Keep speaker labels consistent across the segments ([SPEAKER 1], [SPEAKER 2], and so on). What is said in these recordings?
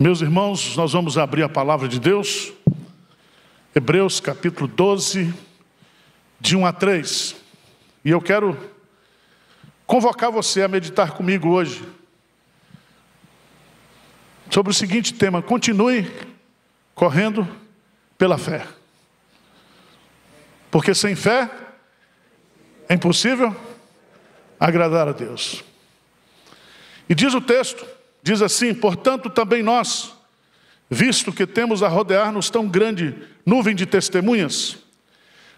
[SPEAKER 1] Meus irmãos, nós vamos abrir a palavra de Deus, Hebreus capítulo 12, de 1 a 3. E eu quero convocar você a meditar comigo hoje sobre o seguinte tema: continue correndo pela fé. Porque sem fé é impossível agradar a Deus. E diz o texto, diz assim: portanto também nós, visto que temos a rodear-nos tão grande nuvem de testemunhas,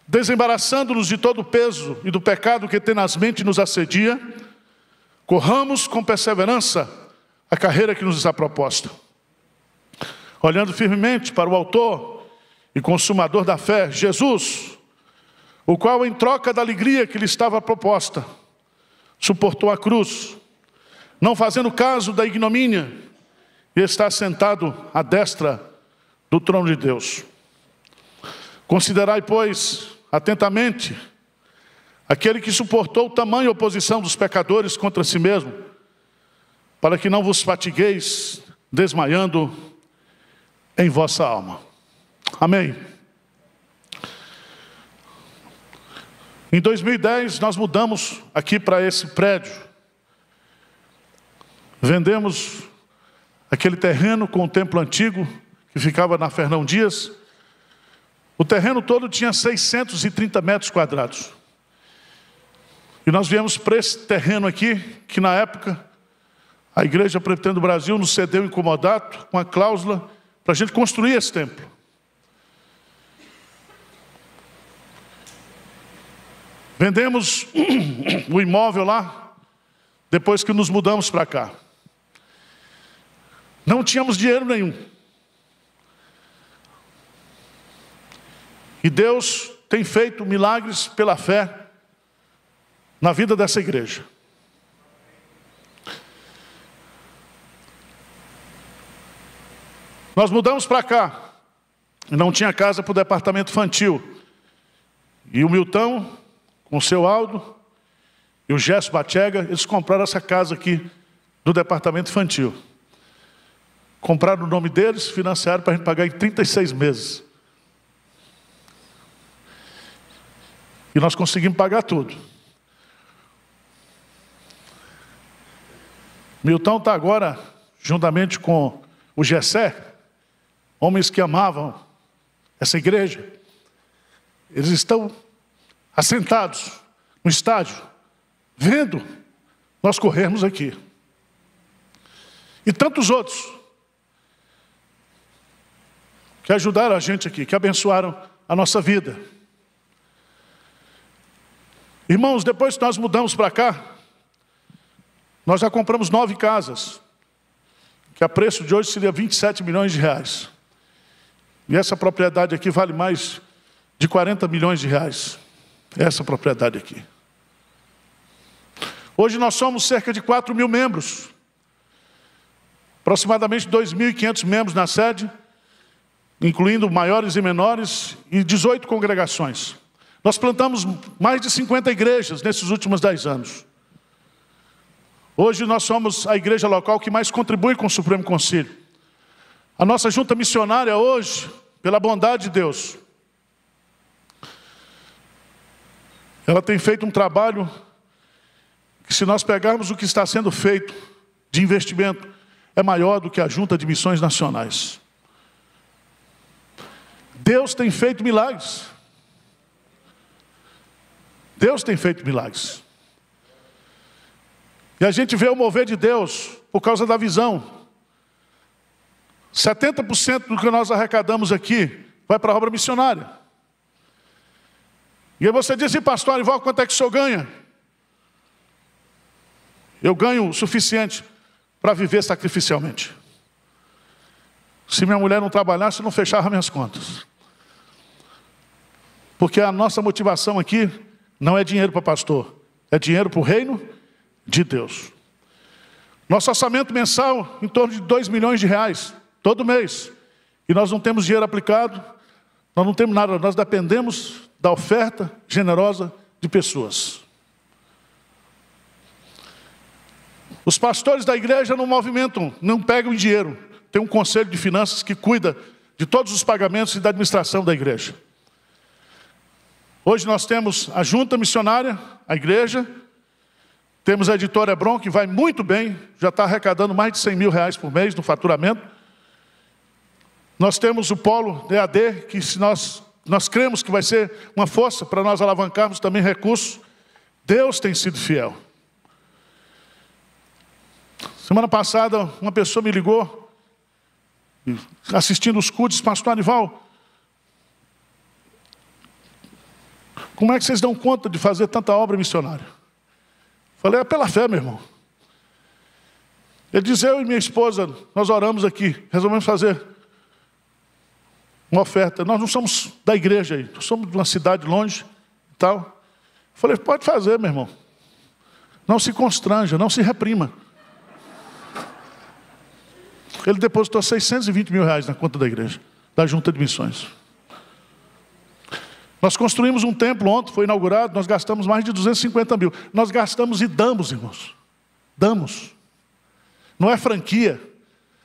[SPEAKER 1] desembaraçando-nos de todo o peso e do pecado que tenazmente nos assedia, corramos com perseverança a carreira que nos está proposta, olhando firmemente para o autor e consumador da fé, Jesus, o qual, em troca da alegria que lhe estava proposta, suportou a cruz, não fazendo caso da ignomínia, e está sentado à destra do trono de Deus. Considerai, pois, atentamente aquele que suportou tamanha oposição dos pecadores contra si mesmo, para que não vos fatigueis desmaiando em vossa alma. Amém. Em 2010 nós mudamos aqui para esse prédio. Vendemos aquele terreno com o templo antigo, que ficava na Fernão Dias. O terreno todo tinha 630 metros quadrados. E nós viemos para esse terreno aqui, que na época a Igreja Presbiteriana do Brasil nos cedeu em comodato, com a cláusula para a gente construir esse templo. Vendemos o imóvel lá, depois que nos mudamos para cá. Não tínhamos dinheiro nenhum. E Deus tem feito milagres pela fé na vida dessa igreja. Nós mudamos para cá. E não tinha casa para o departamento infantil. E o Milton, com o seu Aldo, e o Gesso Batega, eles compraram essa casa aqui do departamento infantil. Compraram o nome deles, financiaram para a gente pagar em 36 meses. E nós conseguimos pagar tudo. Milton está agora, juntamente com o Gessé, homens que amavam essa igreja. Eles estão assentados no estádio, vendo nós corrermos aqui. E tantos outros que ajudaram a gente aqui, que abençoaram a nossa vida. Irmãos, depois que nós mudamos para cá, nós já compramos 9 casas, que a preço de hoje seria 27 milhões de reais. E essa propriedade aqui vale mais de 40 milhões de reais. Essa propriedade aqui. Hoje nós somos cerca de 4 mil membros. Aproximadamente 2.500 membros na sede, incluindo maiores e menores, e 18 congregações. Nós plantamos mais de 50 igrejas nesses últimos 10 anos. Hoje nós somos a igreja local que mais contribui com o Supremo Concílio. A nossa junta missionária hoje, pela bondade de Deus, ela tem feito um trabalho que, se nós pegarmos o que está sendo feito de investimento, é maior do que a Junta de Missões Nacionais. Deus tem feito milagres. Deus tem feito milagres. E a gente vê o mover de Deus por causa da visão. 70% do que nós arrecadamos aqui vai para a obra missionária. E aí você diz assim: pastor Arival, quanto é que o senhor ganha? Eu ganho o suficiente para viver sacrificialmente. Se minha mulher não trabalhasse, eu não fechava minhas contas. Porque a nossa motivação aqui não é dinheiro para pastor, é dinheiro para o reino de Deus. Nosso orçamento mensal em torno de 2 milhões de reais, todo mês. E nós não temos dinheiro aplicado, nós não temos nada, nós dependemos da oferta generosa de pessoas. Os pastores da igreja não movimentam, não pegam dinheiro. tem um conselho de finanças que cuida de todos os pagamentos e da administração da igreja. Hoje nós temos a junta missionária, a igreja, temos a editora Hebron, que vai muito bem, já está arrecadando mais de 100 mil reais por mês no faturamento. Nós temos o polo EAD, que se nós cremos que vai ser uma força para nós alavancarmos também recursos. Deus tem sido fiel. Semana passada, uma pessoa me ligou, assistindo os cultos, pastor Anival, como é que vocês dão conta de fazer tanta obra missionária? Falei, é pela fé, meu irmão. Ele diz, eu e minha esposa, nós oramos aqui, resolvemos fazer uma oferta. Nós não somos da igreja aí, nós somos de uma cidade longe e tal. Falei, pode fazer, meu irmão. Não se constranja, não se reprima. Ele depositou 620 mil reais na conta da igreja, da junta de missões. Nós construímos um templo ontem, foi inaugurado, nós gastamos mais de 250 mil. Nós gastamos e damos, irmãos. Damos. Não é franquia,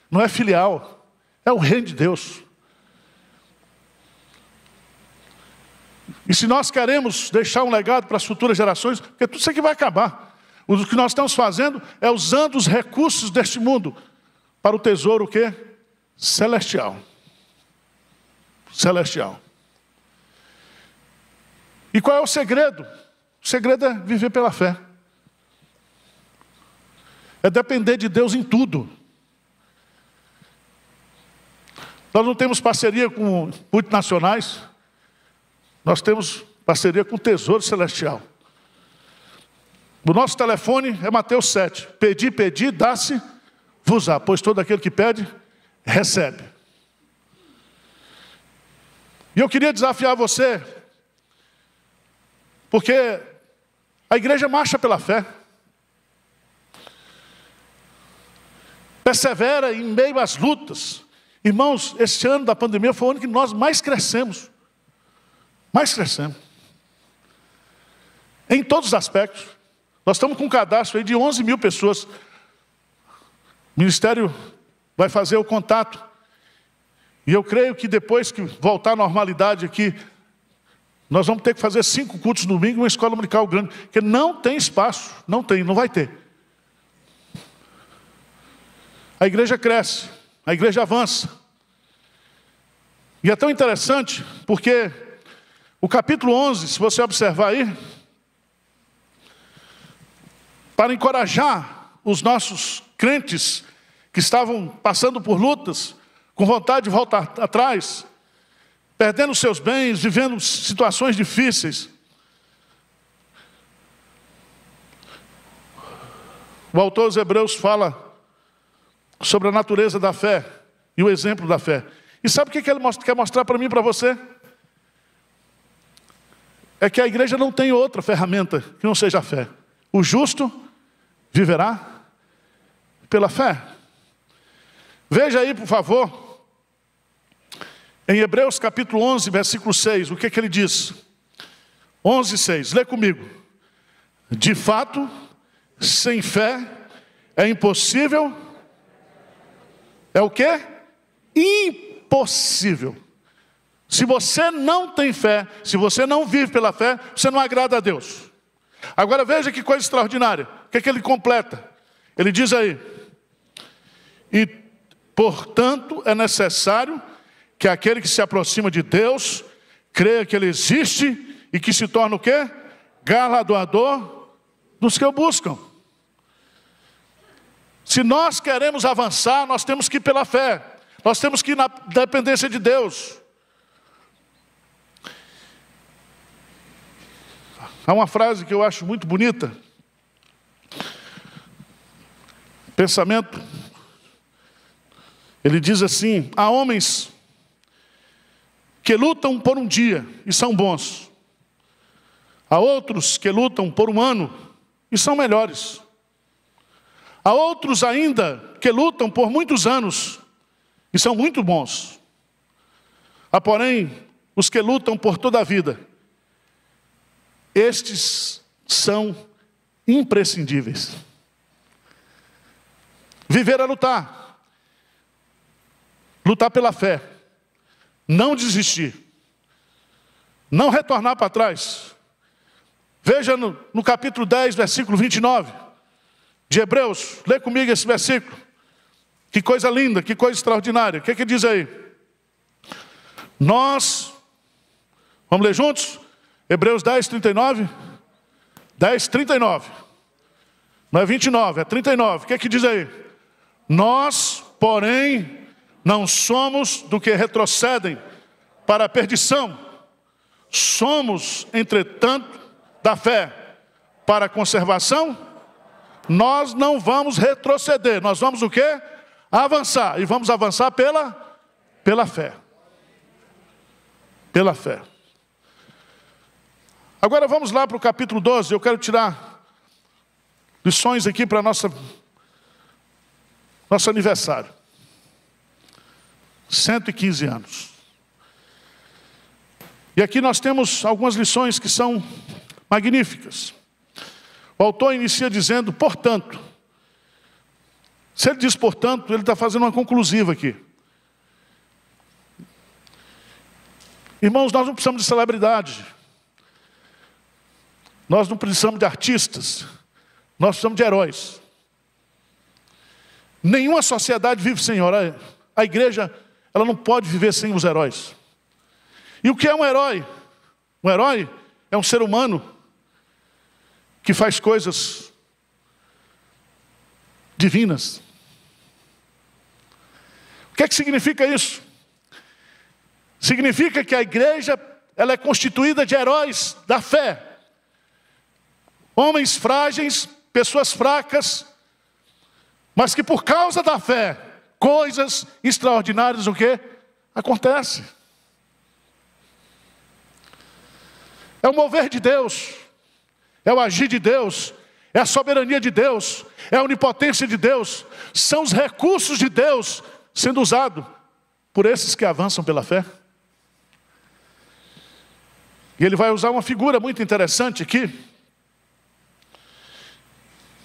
[SPEAKER 1] não é filial, é o reino de Deus. E se nós queremos deixar um legado para as futuras gerações, porque tudo isso aqui vai acabar. O que nós estamos fazendo é usando os recursos deste mundo para o tesouro o quê? Celestial. Celestial. E qual é o segredo? O segredo é viver pela fé. É depender de Deus em tudo. Nós não temos parceria com multinacionais. Nós temos parceria com o Tesouro Celestial. O nosso telefone é Mateus 7. Pedi, dá-se-vos-á, pois todo aquele que pede, recebe. E eu queria desafiar você, porque a igreja marcha pela fé. Persevera em meio às lutas. Irmãos, esse ano da pandemia foi o ano que nós mais crescemos. Mais crescemos. Em todos os aspectos. Nós estamos com um cadastro aí de 11 mil pessoas. O ministério vai fazer o contato. E eu creio que depois que voltar à normalidade aqui, nós vamos ter que fazer 5 cultos no domingo em uma escola dominical grande. Porque não tem espaço. Não vai ter. A igreja cresce. A igreja avança. E é tão interessante porque o capítulo 11, se você observar aí, para encorajar os nossos crentes que estavam passando por lutas, com vontade de voltar atrás, perdendo seus bens, vivendo situações difíceis. O autor dos Hebreus fala sobre a natureza da fé e o exemplo da fé. E sabe o que ele quer mostrar para mim e para você? É que a igreja não tem outra ferramenta que não seja a fé. O justo viverá pela fé. Veja aí, por favor, em Hebreus capítulo 11, versículo 6, o que ele diz? 11, 6, lê comigo. De fato, sem fé é impossível. É o quê? Impossível. Se você não tem fé, se você não vive pela fé, você não agrada a Deus. Agora veja que coisa extraordinária. O que ele completa? Ele diz aí: e portanto é necessário que aquele que se aproxima de Deus creia que Ele existe e que se torna o quê? Galardoador dos que o buscam. Se nós queremos avançar, nós temos que ir pela fé. Nós temos que ir na dependência de Deus. Há uma frase que eu acho muito bonita. Pensamento. Ele diz assim: há homens que lutam por um dia e são bons. Há outros que lutam por um ano e são melhores. Há outros ainda que lutam por muitos anos e são muito bons. Há, porém, os que lutam por toda a vida. Estes são imprescindíveis. Viver é lutar. lutar pela fé, não desistir, não retornar para trás. Veja no capítulo 10, versículo 29 de Hebreus. Lê comigo esse versículo. Que coisa linda, que coisa extraordinária. O que diz aí? Nós, vamos ler juntos? Hebreus 10, 39. 10, 39. Não é 29, é 39. O que diz aí? Nós, porém, não somos do que retrocedem para a perdição. Somos, entretanto, da fé para a conservação. Nós não vamos retroceder. Nós vamos o quê? Avançar. E vamos avançar pela fé. Pela fé. Agora vamos lá para o capítulo 12. Eu quero tirar lições aqui para nosso aniversário. 115 anos. E aqui nós temos algumas lições que são magníficas. O autor inicia dizendo, portanto. Se ele diz portanto, ele está fazendo uma conclusiva aqui. Irmãos, nós não precisamos de celebridade. Nós não precisamos de artistas. Nós precisamos de heróis. Nenhuma sociedade vive sem herói. A igreja, ela não pode viver sem os heróis. E o que é um herói? Um herói é um ser humano que faz coisas divinas. O que significa isso? Significa que a igreja, ela é constituída de heróis da fé. Homens frágeis, pessoas fracas, mas que por causa da fé, coisas extraordinárias o quê? Acontece. É o mover de Deus, é o agir de Deus, é a soberania de Deus, é a onipotência de Deus, são os recursos de Deus sendo usados por esses que avançam pela fé. E ele vai usar uma figura muito interessante aqui.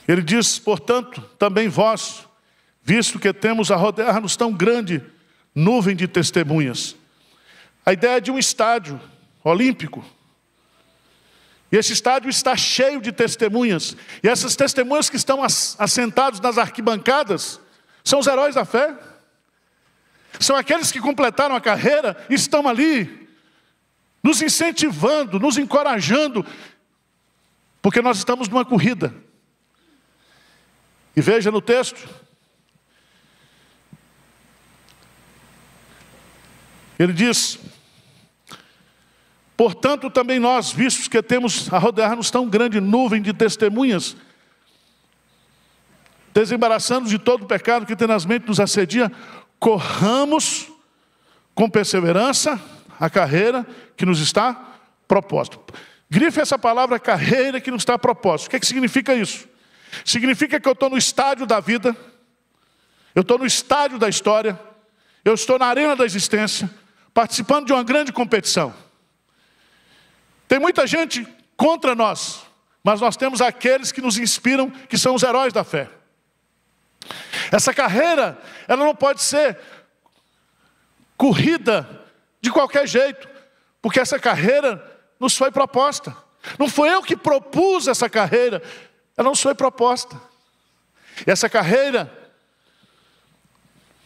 [SPEAKER 1] Ele diz, portanto, também vós, visto que temos a rodear-nos tão grande nuvem de testemunhas. A ideia é de um estádio olímpico. E esse estádio está cheio de testemunhas. E essas testemunhas que estão assentados nas arquibancadas são os heróis da fé. São aqueles que completaram a carreira e estão ali nos incentivando, nos encorajando, porque nós estamos numa corrida. E veja no texto, ele diz, portanto também nós, vistos que temos a rodear-nos tão grande nuvem de testemunhas, desembaraçando-nos de todo o pecado que tenazmente nos assedia, corramos com perseverança a carreira que nos está proposta. Grife essa palavra, carreira que nos está proposta. O que significa isso? Significa que eu estou no estádio da vida, eu estou no estádio da história, eu estou na arena da existência, participando de uma grande competição. Tem muita gente contra nós, mas nós temos aqueles que nos inspiram, que são os heróis da fé. Essa carreira, ela não pode ser corrida de qualquer jeito, porque essa carreira nos foi proposta. Não foi eu que propus essa carreira, ela nos foi proposta. E essa carreira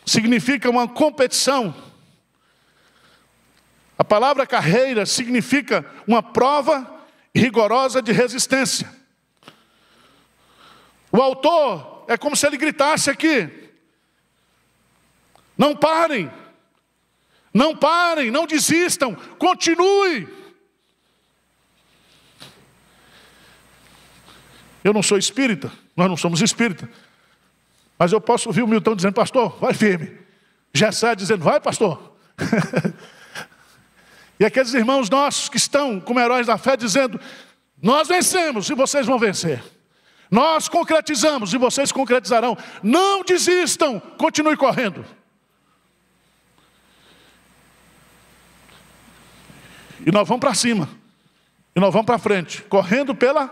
[SPEAKER 1] significa uma competição. A palavra carreira significa uma prova rigorosa de resistência. O autor é como se ele gritasse aqui: não parem, não parem, não desistam, continue. Eu não sou espírita, nós não somos espírita, mas eu posso ouvir o Milton dizendo: pastor, vai firme. Jessé dizendo: vai, pastor. E aqueles irmãos nossos que estão como heróis da fé dizendo: nós vencemos e vocês vão vencer. Nós concretizamos e vocês concretizarão. Não desistam, continue correndo. E nós vamos para cima. E nós vamos para frente, correndo pela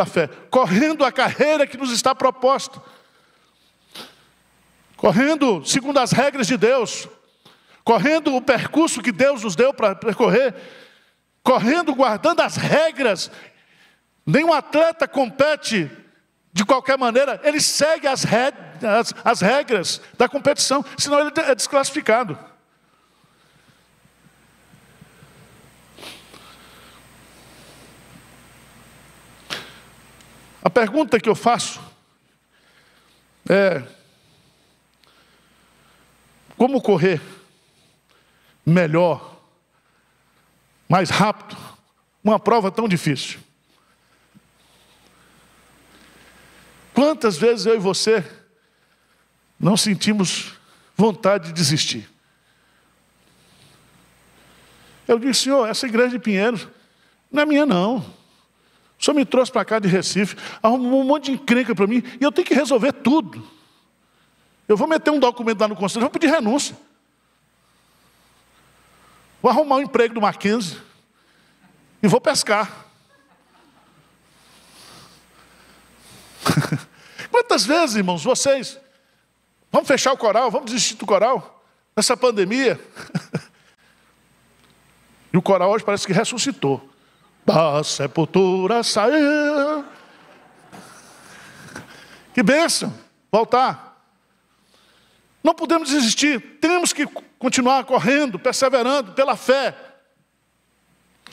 [SPEAKER 1] fé. Correndo a carreira que nos está proposta. correndo segundo as regras de Deus, correndo o percurso que Deus nos deu para percorrer, correndo guardando as regras. Nenhum atleta compete de qualquer maneira, ele segue as regras da competição, senão ele é desclassificado. A pergunta que eu faço é: como correr melhor, mais rápido, uma prova tão difícil? Quantas vezes eu e você não sentimos vontade de desistir? Eu disse: Senhor, essa igreja de Pinheiros não é minha não. O Senhor me trouxe para cá de Recife, arrumou um monte de encrenca para mim, e eu tenho que resolver tudo. Eu vou meter um documento lá no conselho, vou pedir renúncia. Vou arrumar um emprego do Mackenzie e vou pescar. Quantas vezes, irmãos, vocês... Vamos fechar o coral, vamos desistir do coral, nessa pandemia. E o coral hoje parece que ressuscitou. Da sepultura saiu. Que bênção, voltar. Não podemos desistir, temos que continuar correndo, perseverando pela fé.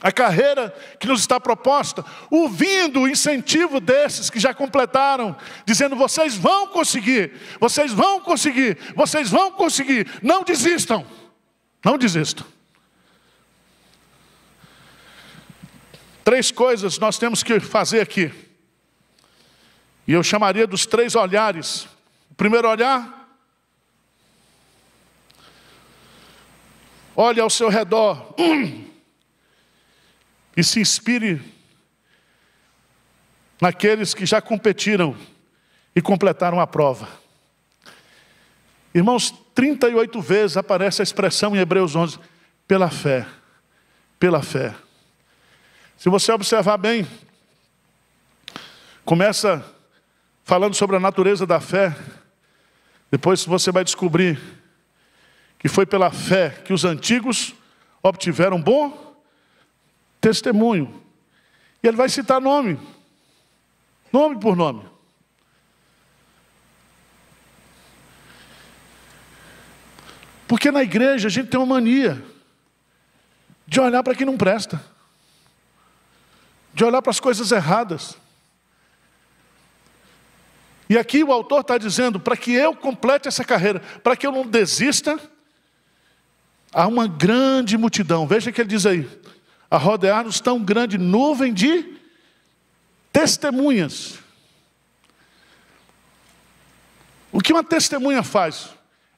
[SPEAKER 1] A carreira que nos está proposta, ouvindo o incentivo desses que já completaram, dizendo: vocês vão conseguir, vocês vão conseguir, vocês vão conseguir, não desistam, não desistam. 3 coisas nós temos que fazer aqui, e eu chamaria dos 3 olhares. O primeiro olhar: olhe ao seu redor e se inspire naqueles que já competiram e completaram a prova. Irmãos, 38 vezes aparece a expressão em Hebreus 11, pela fé, pela fé. Se você observar bem, começa falando sobre a natureza da fé, depois você vai descobrir que foi pela fé que os antigos obtiveram bom testemunho. E ele vai citar nome por nome. Porque na igreja a gente tem uma mania de olhar para quem não presta, de olhar para as coisas erradas. E aqui o autor está dizendo: para que eu complete essa carreira, para que eu não desista, há uma grande multidão. Veja que ele diz aí: a rodear-nos tão grande nuvem de testemunhas. O que uma testemunha faz?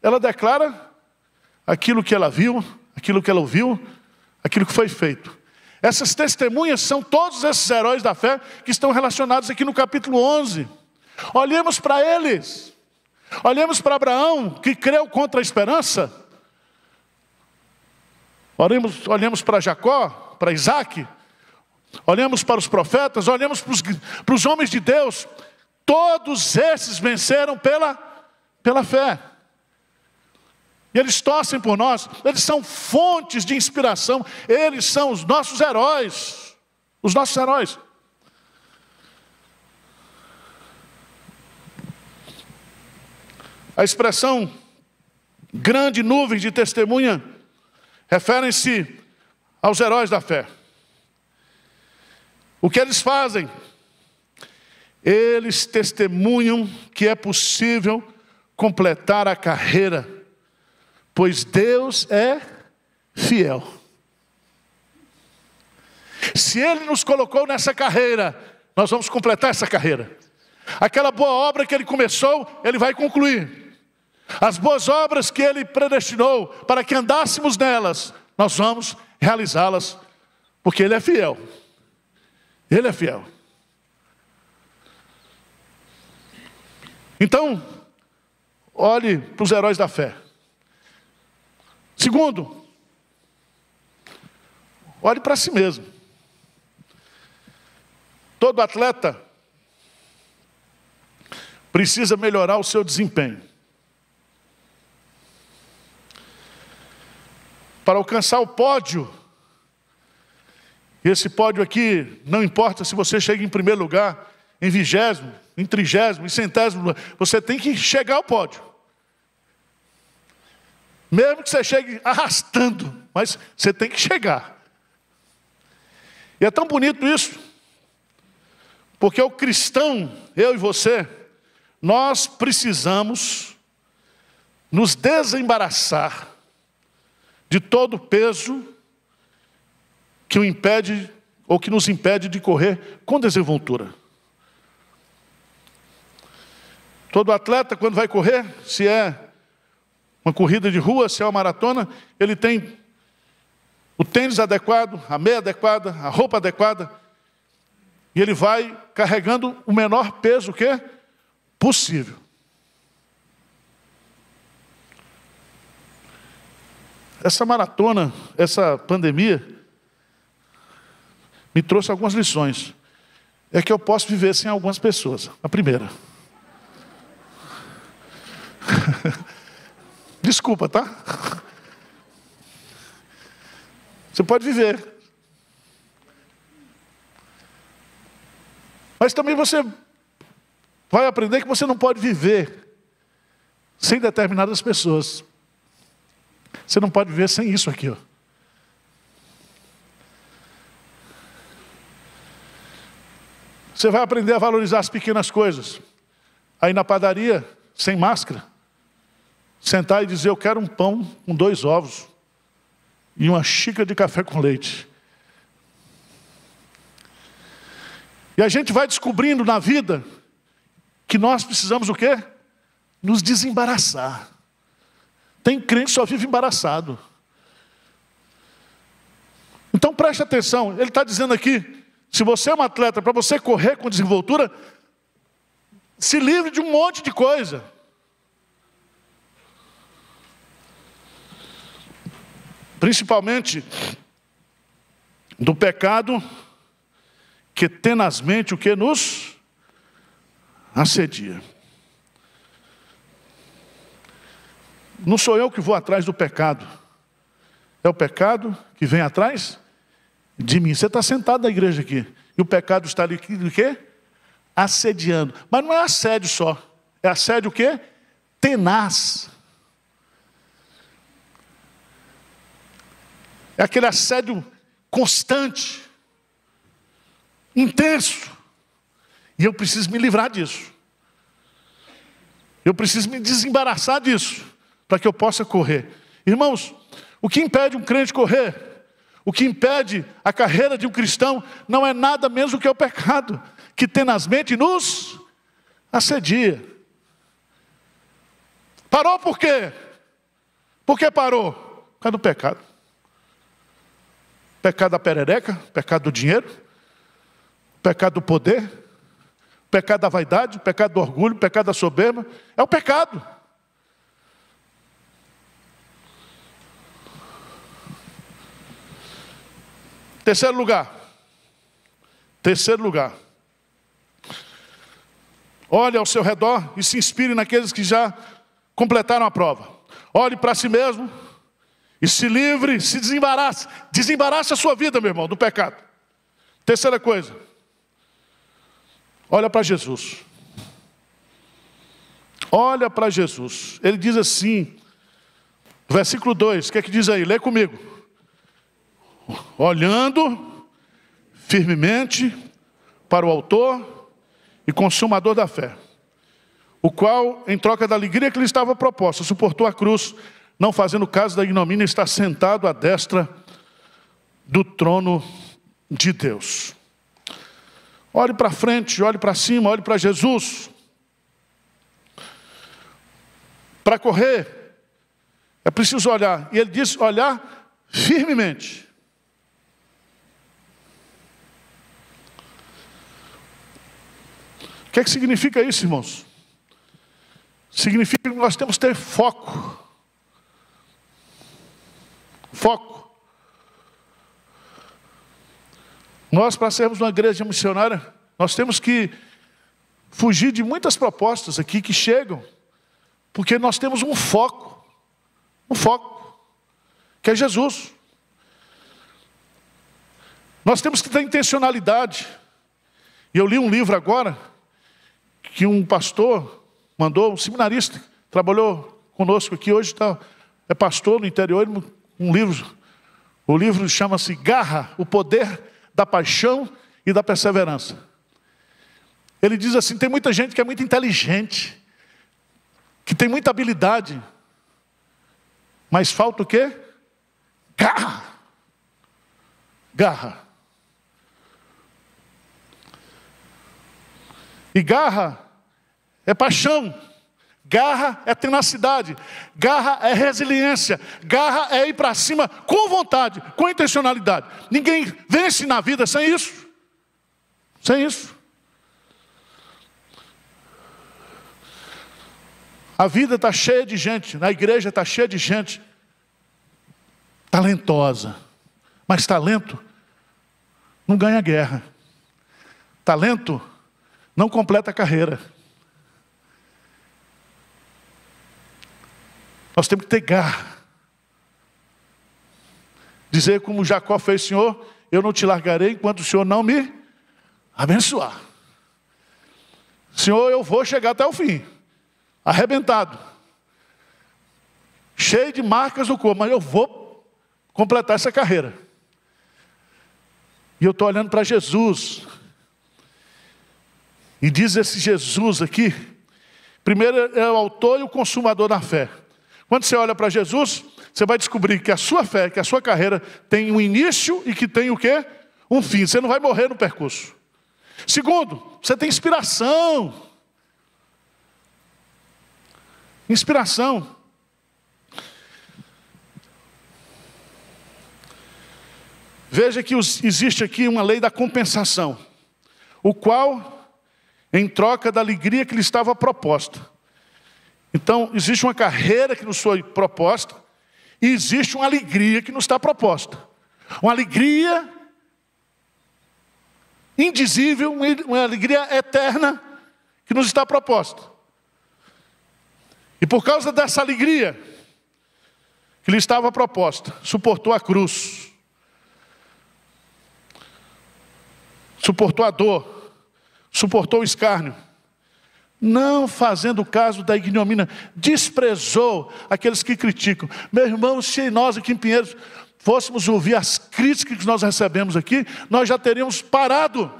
[SPEAKER 1] Ela declara aquilo que ela viu, aquilo que ela ouviu, aquilo que foi feito. Essas testemunhas são todos esses heróis da fé que estão relacionados aqui no capítulo 11. Olhemos para eles. Olhemos para Abraão, que creu contra a esperança. Olhemos para Jacó, para Isaac. Olhemos para os profetas, olhemos para os homens de Deus. Todos esses venceram pela fé. E eles torcem por nós, eles são fontes de inspiração, eles são os nossos heróis, os nossos heróis. A expressão grande nuvem de testemunha referem-se aos heróis da fé. O que eles fazem? Eles testemunham que é possível completar a carreira, pois Deus é fiel. Se Ele nos colocou nessa carreira, nós vamos completar essa carreira. Aquela boa obra que Ele começou, Ele vai concluir. As boas obras que Ele predestinou para que andássemos nelas, nós vamos realizá-las, porque Ele é fiel. Ele é fiel. Então, olhe para os heróis da fé. Segundo, olhe para si mesmo. Todo atleta precisa melhorar o seu desempenho. para alcançar o pódio. E esse pódio aqui, não importa se você chega em primeiro lugar, em 20º, em 30º, em 100º, você tem que chegar ao pódio. Mesmo que você chegue arrastando, mas você tem que chegar. E é tão bonito isso, porque o cristão, eu e você, nós precisamos nos desembaraçar de todo o peso que o impede, ou que nos impede de correr com desenvoltura. Todo atleta, quando vai correr, se é uma corrida de rua, se é uma maratona, ele tem o tênis adequado, a meia adequada, a roupa adequada, e ele vai carregando o menor peso que é possível. Essa maratona, essa pandemia, me trouxe algumas lições. É que eu posso viver sem algumas pessoas. A primeira. Desculpa, tá? Você pode viver. Mas também você vai aprender que você não pode viver sem determinadas pessoas. Você não pode viver sem isso aqui, ó. Você vai aprender a valorizar as pequenas coisas. Aí na padaria, sem máscara, sentar e dizer, eu quero um pão com 2 ovos e uma xícara de café com leite. E a gente vai descobrindo na vida que nós precisamos o quê? Nos desembaraçar. Tem crente que só vive embaraçado. Então preste atenção, ele está dizendo aqui, se você é um atleta, para você correr com desenvoltura, se livre de um monte de coisa. Principalmente do pecado que tenazmente o que nos assedia. Não sou eu que vou atrás do pecado. É o pecado que vem atrás de mim. Você está sentado na igreja aqui. E o pecado está ali o quê? Assediando. Mas não é assédio só. É assédio o quê? Tenaz. É aquele assédio constante. Intenso. E eu preciso me livrar disso. Eu preciso me desembaraçar disso. Para que eu possa correr. Irmãos, o que impede um crente correr? O que impede a carreira de um cristão não é nada menos do que o pecado, que tenazmente nos assedia. Parou por quê? Por que parou? Por causa do pecado. Pecado da perereca, pecado do dinheiro, pecado do poder, pecado da vaidade, pecado do orgulho, pecado da soberba. É o pecado. Terceiro lugar. Olhe ao seu redor e se inspire naqueles que já completaram a prova. Olhe para si mesmo e se livre, se desembarace. Desembarace a sua vida, meu irmão, do pecado. Terceira coisa. Olha para Jesus. Olha para Jesus. Ele diz assim, versículo 2, o que é que diz aí? Lê comigo. Olhando firmemente para o autor e consumador da fé, o qual, em troca da alegria que lhe estava proposta, suportou a cruz, não fazendo caso da ignomínia, está sentado à destra do trono de Deus. Olhe para frente, olhe para cima, olhe para Jesus. Para correr, é preciso olhar. E ele diz, olhar firmemente. O que é que significa isso, irmãos? Significa que nós temos que ter foco. Foco. Nós, para sermos uma igreja missionária, nós temos que fugir de muitas propostas aqui que chegam, porque nós temos um foco. Um foco. que é Jesus. Nós temos que ter intencionalidade. E eu li um livro agora, que um pastor mandou, um seminarista, trabalhou conosco aqui, hoje é pastor no interior, um livro. O livro chama-se Garra, o Poder da Paixão e da Perseverança. Ele diz assim, tem muita gente que é muito inteligente, que tem muita habilidade, mas falta o quê? Garra. Garra. E garra é paixão, garra é tenacidade, garra é resiliência, garra é ir para cima com vontade, com intencionalidade. Ninguém vence na vida sem isso. Sem isso. A vida está cheia de gente, na igreja está cheia de gente talentosa, mas talento não ganha guerra. Talento não completa a carreira. Nós temos que ter garra. Dizer como Jacó fez, Senhor, eu não te largarei enquanto o Senhor não me abençoar. Senhor, eu vou chegar até o fim. Arrebentado. Cheio de marcas no corpo, mas eu vou completar essa carreira. E eu estou olhando para Jesus. E diz esse Jesus aqui, primeiro é o autor e o consumador da fé. Quando você olha para Jesus, você vai descobrir que a sua fé, que a sua carreira tem um início e que tem o quê? Um fim. Você não vai morrer no percurso. Segundo, você tem inspiração. Inspiração. Veja que existe aqui uma lei da compensação, o qual, em troca da alegria que lhe estava proposta. Então, existe uma carreira que nos foi proposta, e existe uma alegria que nos está proposta. Uma alegria indizível, uma alegria eterna que nos está proposta. E por causa dessa alegria que lhe estava proposta, suportou a cruz, suportou a dor, suportou o escárnio, não fazendo caso da ignomínia, desprezou aqueles que criticam. Meu irmão, se nós aqui em Pinheiros fôssemos ouvir as críticas que nós recebemos aqui, nós já teríamos parado.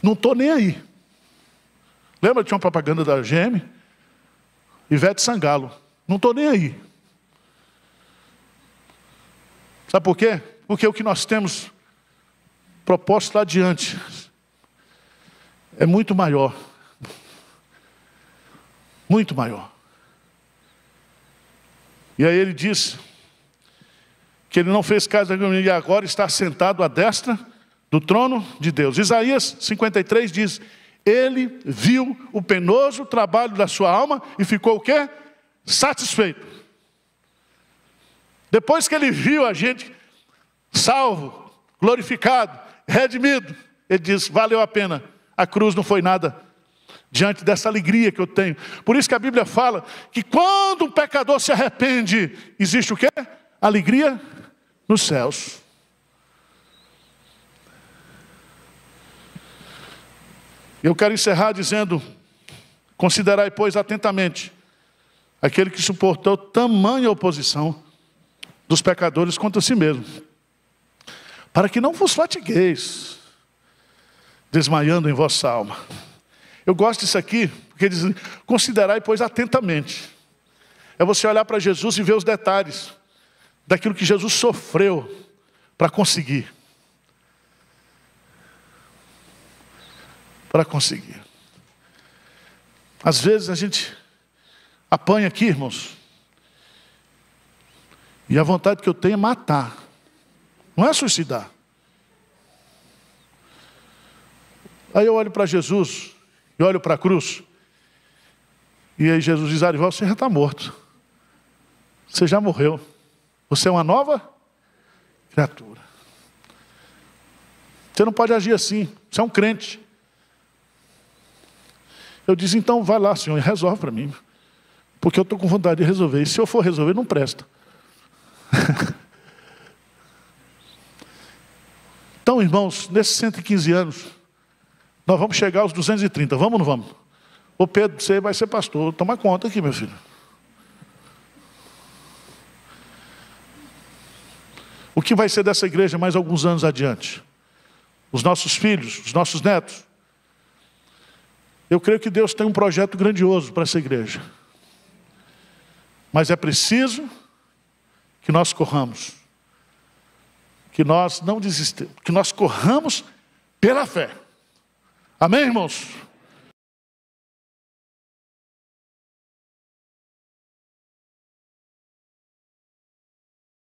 [SPEAKER 1] Não estou nem aí. Lembra que tinha uma propaganda da GM? Ivete Sangalo. Não estou nem aí. Sabe por quê? Porque o que nós temos proposto lá adiante é muito maior. Muito maior. E aí ele diz que ele não fez caso da ignomínia e agora está sentado à destra do trono de Deus. Isaías 53 diz, ele viu o penoso trabalho da sua alma e ficou o quê? Satisfeito. Depois que ele viu a gente salvo, glorificado, redimido, ele diz, valeu a pena. A cruz não foi nada diante dessa alegria que eu tenho. Por isso que a Bíblia fala que quando um pecador se arrepende, existe o quê? Alegria nos céus. Eu quero encerrar dizendo, considerai, pois, atentamente aquele que suportou tamanha oposição dos pecadores contra si mesmo, para que não vos fatigueis, desmaiando em vossa alma. Eu gosto disso aqui, porque diz, considerai, pois, atentamente. É você olhar para Jesus e ver os detalhes daquilo que Jesus sofreu para conseguir. Para conseguir. Às vezes a gente apanha aqui, irmãos, e a vontade que eu tenho é matar. Não é suicidar. Aí eu olho para Jesus, e olho para a cruz, e aí Jesus diz, Arival, você já está morto. Você já morreu. Você é uma nova criatura. Você não pode agir assim. Você é um crente. Eu disse, então vai lá, Senhor, e resolve para mim. Porque eu estou com vontade de resolver. E se eu for resolver, não presta. Então, irmãos, nesses 115 anos, nós vamos chegar aos 230. Vamos ou não vamos? Ô Pedro, você vai ser pastor. Toma conta aqui, meu filho. O que vai ser dessa igreja mais alguns anos adiante? Os nossos filhos, os nossos netos. Eu creio que Deus tem um projeto grandioso para essa igreja. Mas é preciso que nós corramos. Que nós não desistamos. Que nós corramos pela fé. Amém, irmãos?